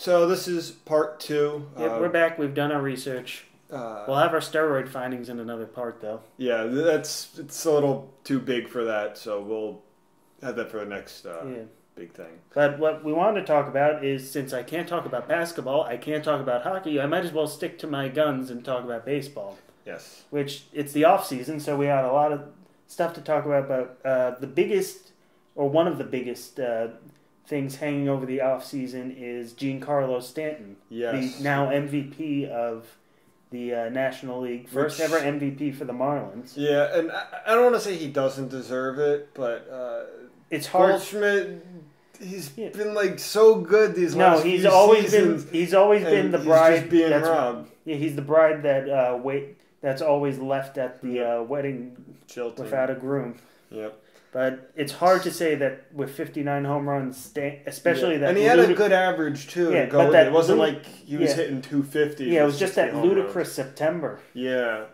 So this is part 2. Yep, we're back. We've done our research. We'll have our steroid findings in another part, though. Yeah, it's a little too big for that, so we'll have that for the next big thing. But what we wanted to talk about is, since I can't talk about basketball, I can't talk about hockey, I might as well stick to my guns and talk about baseball. Yes. Which, it's the off-season, so we had a lot of stuff to talk about, but the biggest, or one of the biggest things hanging over the off-season is Giancarlo Stanton. Yes. The now MVP of the National League. First ever MVP for the Marlins. Yeah, and I don't want to say he doesn't deserve it, but it's hard. Goldschmidt, he's been like so good these last few seasons. He's always been the bride. He's just being robbed. Yeah, he's the bride that that's always left at the wedding without a groom. Yep. But it's hard to say that with 59 home runs, especially that. And he had a good average too. Yeah, to go with it wasn't like he was hitting 250. Yeah, it was just that ludicrous September. Yeah.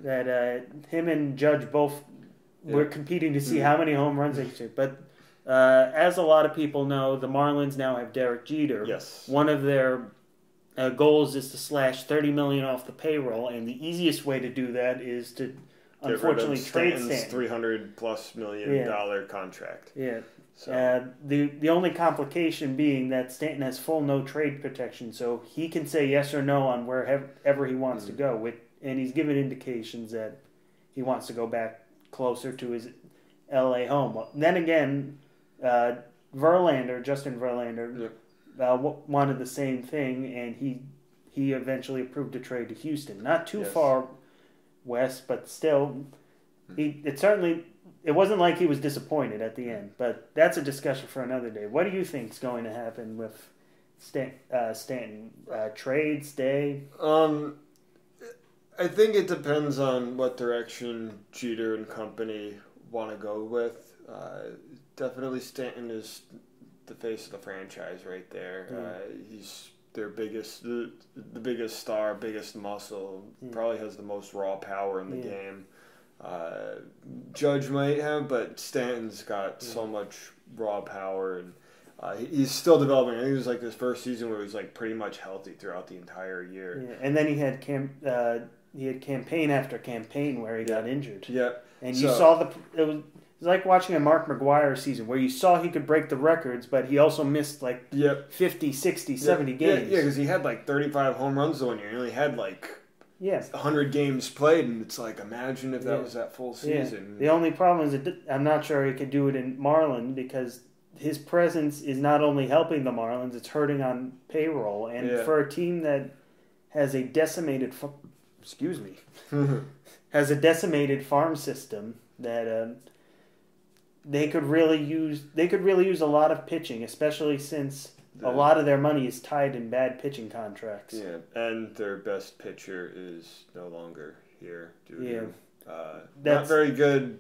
That him and Judge both were competing to see how many home runs they could. But as a lot of people know, the Marlins now have Derek Jeter. Yes. One of their goals is to slash $30 million off the payroll, and the easiest way to do that is to unfortunately trade Stanton. $300+ million contract. Yeah. So. The only complication being that Stanton has full no trade protection, so he can say yes or no on wherever he wants to go. And he's given indications that he wants to go back closer to his L.A. home. Then again, Justin Verlander, wanted the same thing, and he eventually approved a trade to Houston. Not too far west, but still, it wasn't like he was disappointed at the end. But that's a discussion for another day. What do you think is going to happen with Stanton? Trade, stay? I think it depends on what direction Jeter and company want to go with. Definitely Stanton is the face of the franchise right there. He's their biggest, the biggest star, biggest muscle, probably has the most raw power in the game. Judge might have, but Stanton's got so much raw power, and he's still developing. I think it was like his first season where he was like pretty much healthy throughout the entire year. Yeah. And then he had campaign after campaign where he got injured. Yeah. And you saw it was like watching a Mark McGwire season where you saw he could break the records, but he also missed like 50, 60, 70 games. Yeah, because he had like 35 home runs the one year. He only had like 100 games played, and it's like, imagine if that was that full season. The only problem is that I'm not sure he could do it in Marlin because his presence is not only helping the Marlins, it's hurting on payroll. And for a team that has a decimated farm system that they could really use a lot of pitching, especially since a lot of their money is tied in bad pitching contracts. Yeah, and their best pitcher is no longer here due to not very good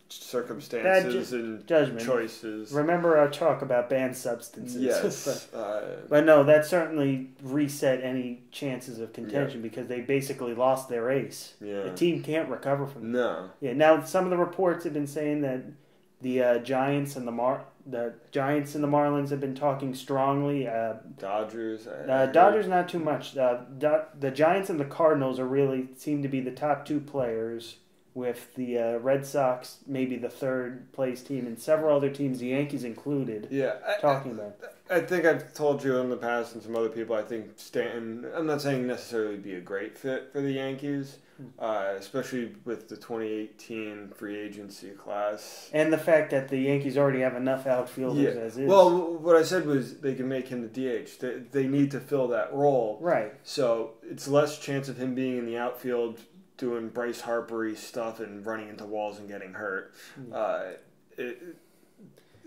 circumstances and judgment. Choices. Remember our talk about banned substances. Yes. But no, that certainly reset any chances of contention because they basically lost their ace. Yeah. The team can't recover from that. No. Yeah. Now some of the reports have been saying that the Giants and the Marlins have been talking strongly. Dodgers. Dodgers not too much. The Giants and the Cardinals seem to be the top two players, with the Red Sox maybe the third place team, and several other teams, the Yankees included, talking about. I think I've told you in the past and some other people, I think Stanton, I'm not saying necessarily be a great fit for the Yankees, especially with the 2018 free agency class. And the fact that the Yankees already have enough outfielders as is. Well, what I said was they can make him the DH. They need to fill that role. Right. So it's less chance of him being in the outfield doing Bryce Harper-y stuff and running into walls and getting hurt.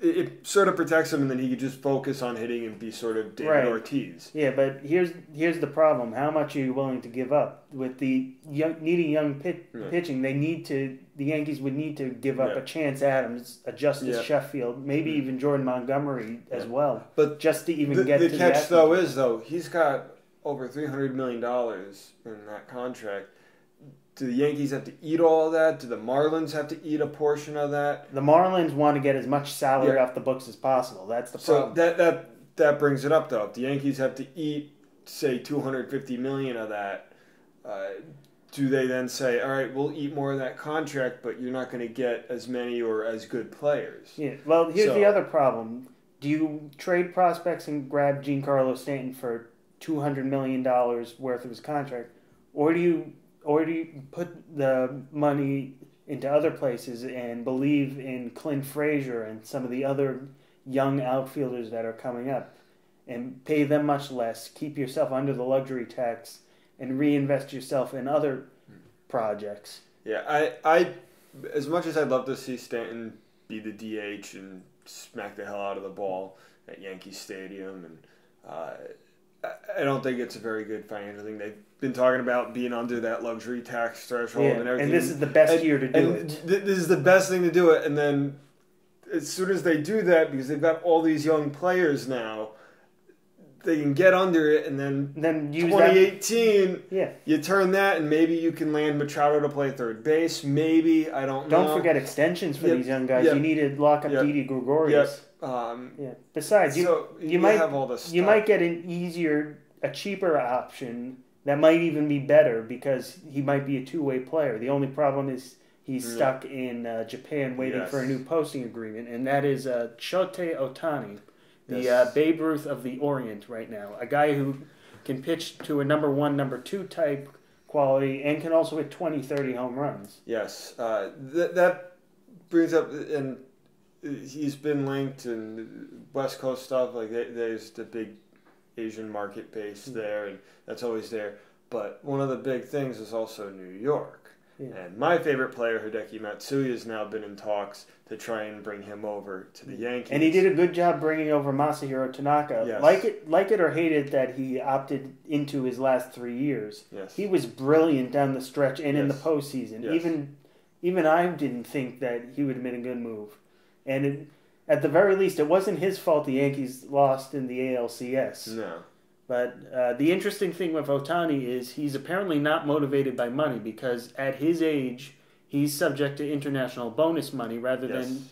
It sort of protects him, and then he could just focus on hitting and be sort of David Ortiz. Yeah, but here's the problem. How much are you willing to give up? With the needing young pitching, the Yankees would need to give up a Chance Adams, a Justice Sheffield, maybe even Jordan Montgomery as well. But just to even get to the catch, though, he's got over $300 million in that contract. Do the Yankees have to eat all of that? Do the Marlins have to eat a portion of that? The Marlins want to get as much salary off the books as possible. That's the problem. So that brings it up, though. If the Yankees have to eat, say, $250 million of that, do they then say, all right, we'll eat more of that contract, but you're not going to get as many or as good players? Yeah. Well, here's the other problem. Do you trade prospects and grab Giancarlo Stanton for $200 million worth of his contract, or do you put the money into other places and believe in Clint Frazier and some of the other young outfielders that are coming up, and pay them much less, keep yourself under the luxury tax, and reinvest yourself in other projects? Yeah, I as much as I'd love to see Stanton be the DH and smack the hell out of the ball at Yankee Stadium, and I don't think it's a very good financial thing. They've been talking about being under that luxury tax threshold and everything. And this is the best year to do it. This is the best thing to do it. And then as soon as they do that, because they've got all these young players now, they can get under it, and then use 2018, that, you turn that, and maybe you can land Machado to play third base. Maybe, I don't know. Don't forget extensions for these young guys. You need to lock up Didi Gregorius. Besides, you might have all this stuff. You might get a cheaper option that might even be better because he might be a two-way player. The only problem is he's stuck in Japan waiting for a new posting agreement, and that is Shohei Otani. The Babe Ruth of the Orient right now. A guy who can pitch to a number 1, number 2 type quality and can also hit 20, 30 home runs. Yes. That brings up, and he's been linked in West Coast stuff. Like there's the big Asian market base there, and that's always there. But one of the big things is also New York. Yeah. And my favorite player, Hideki Matsui, has now been in talks to try and bring him over to the Yankees. And he did a good job bringing over Masahiro Tanaka. Yes. Like it or hate it that he opted into his last 3 years. Yes. He was brilliant down the stretch and in the postseason. Yes. Even I didn't think that he would have been a good move. And at the very least, it wasn't his fault the Yankees lost in the ALCS. No. But the interesting thing with Otani is he's apparently not motivated by money because at his age, he's subject to international bonus money rather than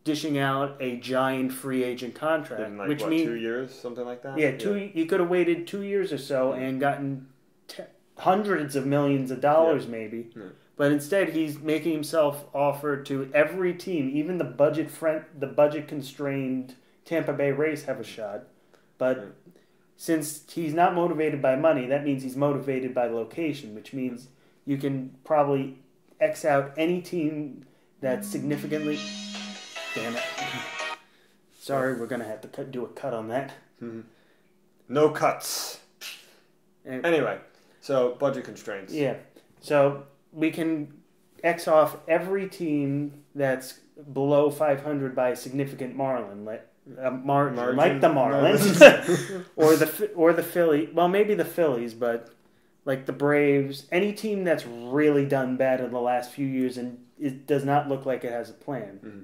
dishing out a giant free agent contract. In which means 2 years, something like that? Yeah, you could have waited 2 years or so and gotten hundreds of millions of dollars maybe. Yeah. But instead, he's making himself offered to every team, even the budget-constrained Tampa Bay Rays have a shot. But since he's not motivated by money, that means he's motivated by location, which means you can probably X out any team that's significantly... Damn it. Sorry, we're going to have to do a cut on that. Mm-hmm. No cuts. Anyway, so budget constraints. Yeah. So we can X off every team that's below 500 by a significant margin, like the Marlins, or the Phillies. Well, maybe the Phillies, but like the Braves, any team that's really done bad in the last few years and it does not look like it has a plan. Mm-hmm.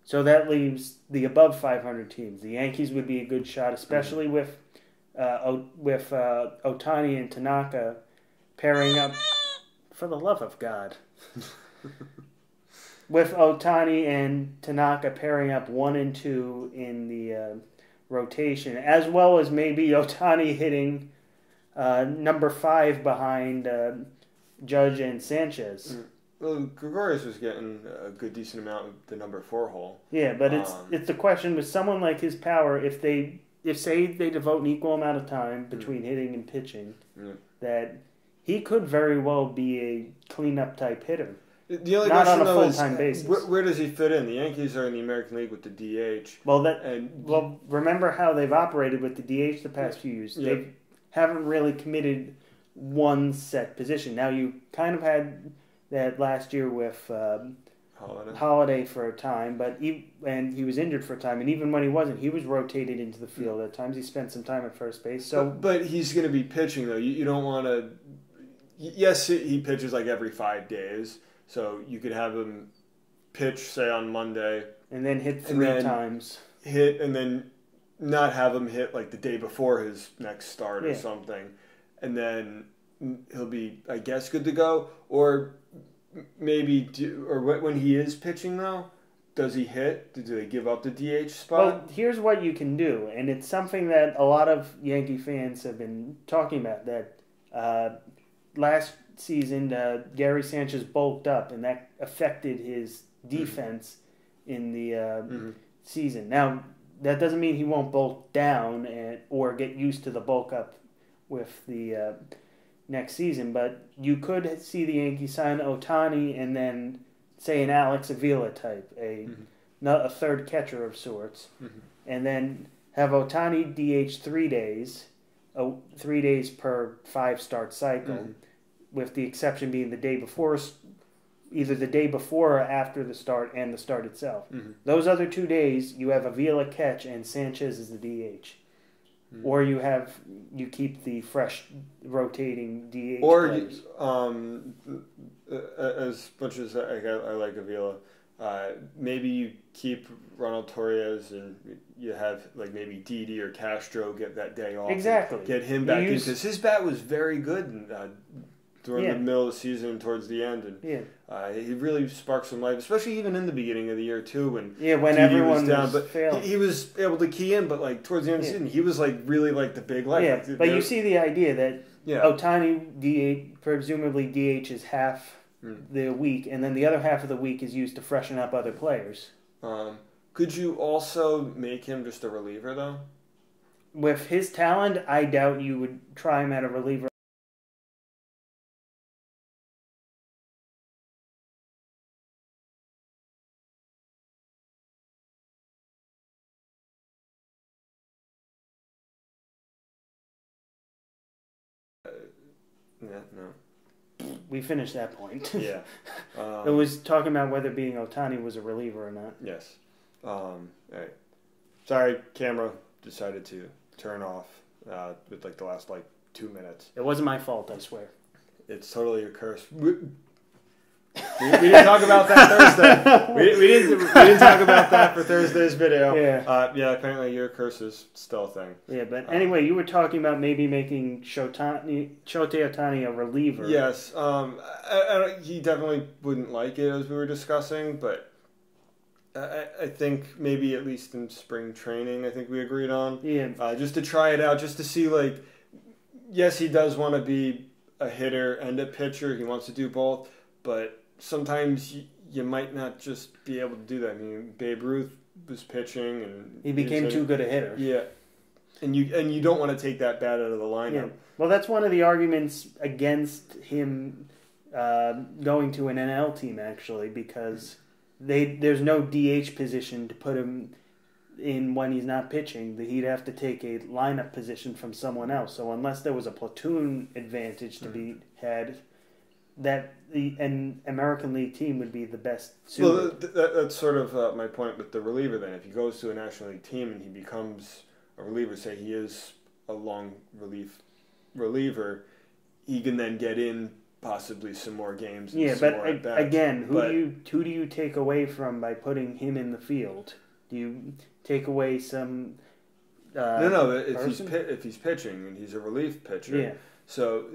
So that leaves the above 500 teams. The Yankees would be a good shot, especially with Otani and Tanaka pairing up. For the love of God. With Otani and Tanaka pairing up 1 and 2 in the rotation, as well as maybe Otani hitting number 5 behind Judge and Sanchez. Well, Gregorius was getting a good decent amount of the number 4 hole. Yeah, but it's the question with someone like his power, if say they devote an equal amount of time between hitting and pitching, that he could very well be a cleanup type hitter. The only not question, on a though, full-time basis. Where does he fit in? The Yankees are in the American League with the DH. Well, remember how they've operated with the DH the past few years. Yeah. They haven't really committed one set position. Now, you kind of had that last year with Holiday for a time, and he was injured for a time. And even when he wasn't, he was rotated into the field. At times, he spent some time at first base. But he's going to be pitching, though. You don't want to... Yes, he pitches like every 5 days, so you could have him pitch, say, on Monday. And then hit 3 times. And then not have him hit like the day before his next start or something. And then he'll be, I guess, good to go. Or maybe, when he is pitching, though, does he hit? Do they give up the DH spot? Well, here's what you can do, and it's something that a lot of Yankee fans have been talking about, that last season Gary Sanchez bulked up, and that affected his defense in the season. Now, that doesn't mean he won't bulk down or get used to the bulk up with the next season, but you could see the Yankees sign Otani and then, say, an Alex Avila type, a third catcher of sorts, and then have Otani DH 3 days, 3 days per 5-start cycle, with the exception being the day before, either the day before or after the start and the start itself. Those other 2 days, you have Avila catch and Sanchez as the DH. Or you keep the fresh rotating DH players. As much as I like Avila, maybe you keep Ronald Torres and you have like maybe Didi or Castro get that day off. Exactly. Get him back in, because his bat was very good during the middle of the season and towards the end. And he really sparked some life, especially even in the beginning of the year too, when everyone was down. But failed. he was able to key in, but like towards the end of the season, he was like really like the big light. Yeah, but you see the idea that Otani DH, presumably DH is half the week, and then the other half of the week is used to freshen up other players. Could you also make him just a reliever though? With his talent, I doubt you would try him at a reliever. No. We finished that point. Yeah. It was talking about whether being Otani was a reliever or not. Yes. All right. Sorry, camera decided to turn off with like the last 2 minutes. It wasn't my fault, I swear. It's totally your curse. We didn't talk about that Thursday. We didn't talk about that for Thursday's video. Yeah. Apparently your curse is still a thing. Yeah, but anyway, you were talking about maybe making Shohei Otani a reliever. Yes. He definitely wouldn't like it, as we were discussing, but I think maybe at least in spring training, I think we agreed on. Yeah. Just to try it out, just to see, yes, he does want to be a hitter and a pitcher. He wants to do both, but sometimes you might not just be able to do that. I mean, Babe Ruth was pitching, and he became too good a hitter. Yeah, and you don't want to take that bat out of the lineup. Yeah. Well, that's one of the arguments against him going to an NL team, actually, because there's no DH position to put him in when he's not pitching. He'd have to take a lineup position from someone else. So unless there was a platoon advantage to be had, an American League team would be the best suited. Well, that's sort of my point with the reliever then. If he goes to a National League team and he becomes a reliever, say he is a long reliever, he can then get in possibly some more games. And yeah, some but more at-bats. Again, who do you take away from by putting him in the field? Do you take away some? No. If he's pitching and he's a relief pitcher, so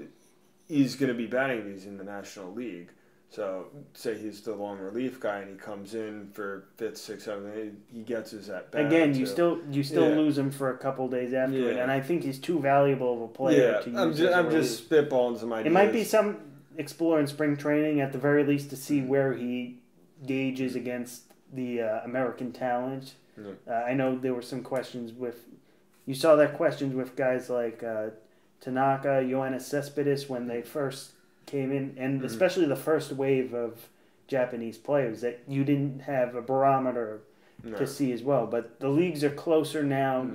he's going to be batting these in the National League. So, say he's the long relief guy and he comes in for 5th, 6th, 7th, he gets his at bat. Again, you still lose him for a couple days after it, and I think he's too valuable of a player to use. I'm just spitballing some ideas. It might be some explore in spring training at the very least to see where he gauges against the American talent. I know there were some questions you saw that questions with guys like Tanaka, Yoenis Cespedes when they first came in, and especially the first wave of Japanese players, that you didn't have a barometer to see as well. But the leagues are closer now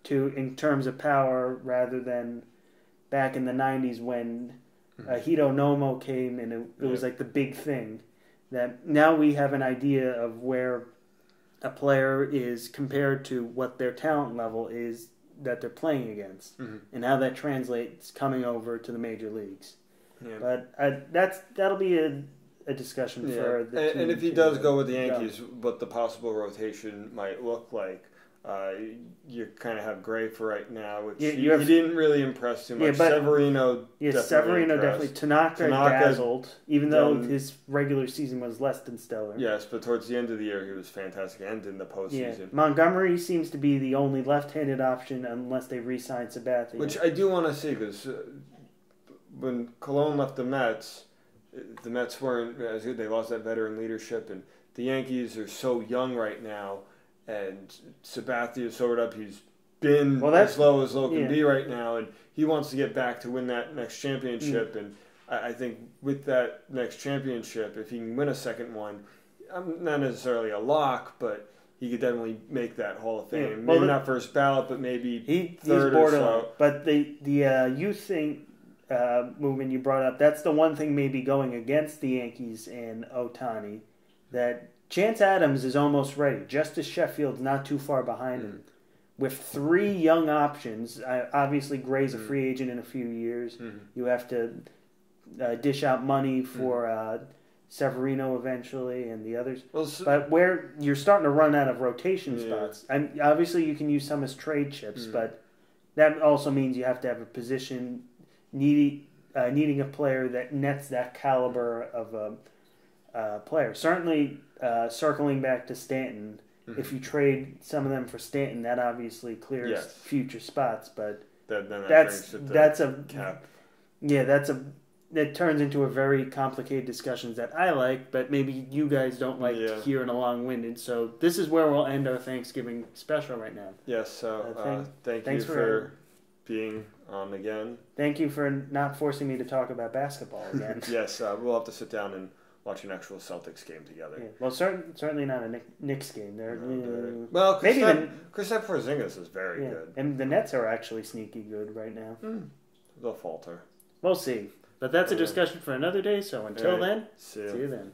in terms of power rather than back in the 90s when Hito Nomo came and it was like the big thing. That now we have an idea of where a player is compared to what their talent level is that they're playing against, and how that translates coming over to the major leagues. Yeah. But that'll be a discussion for the team. And if he does go with the Yankees, what the possible rotation might look like. You kind of have Gray for right now, which You he have- didn't really impress too much. Yeah, but- Severino Severino impressed. definitely. Tanaka dazzled, even though done- his regular season was less than stellar. Yes, but towards the end of the year, he was fantastic, and in the postseason. Yeah. Montgomery seems to be the only left-handed option unless they re-sign Sabathia. Which I do want to see, because when Cologne left the Mets weren't as good. They lost that veteran leadership, and the Yankees are so young right now, and Sabathia soared up. He's been as low can be right now, and he wants to get back to win that next championship. And I think with that next championship, if he can win a second one, not necessarily a lock, but he could definitely make that Hall of Fame. Well, maybe not first ballot, but maybe he's third borderline. or so. But the youth thing movement you brought up, that's the one thing maybe going against the Yankees and Otani, that Chance Adams is almost ready. Justice Sheffield's not too far behind him. With 3 young options, obviously Gray's a free agent in a few years. You have to dish out money for Severino eventually and the others. Well, but where you're starting to run out of rotation spots, and obviously you can use some as trade chips, but that also means you have to have a position needing a player that nets that caliber of a player. Certainly, circling back to Stanton, if you trade some of them for Stanton, that obviously clears future spots. But that's a cap. Yeah, that turns into a very complicated discussions that I like, but maybe you guys don't like hearing a long-winded. So this is where we'll end our Thanksgiving special right now. Yes. So thank you for being on again. Thank you for not forcing me to talk about basketball again. Yes, we'll have to sit down and watch an actual Celtics game together. Yeah. Well, certainly not a Knicks game. Well, Kristaps Porzingis is very good. And the Nets are actually sneaky good right now. They'll falter. We'll see. But that's a discussion for another day, so until then, see you then.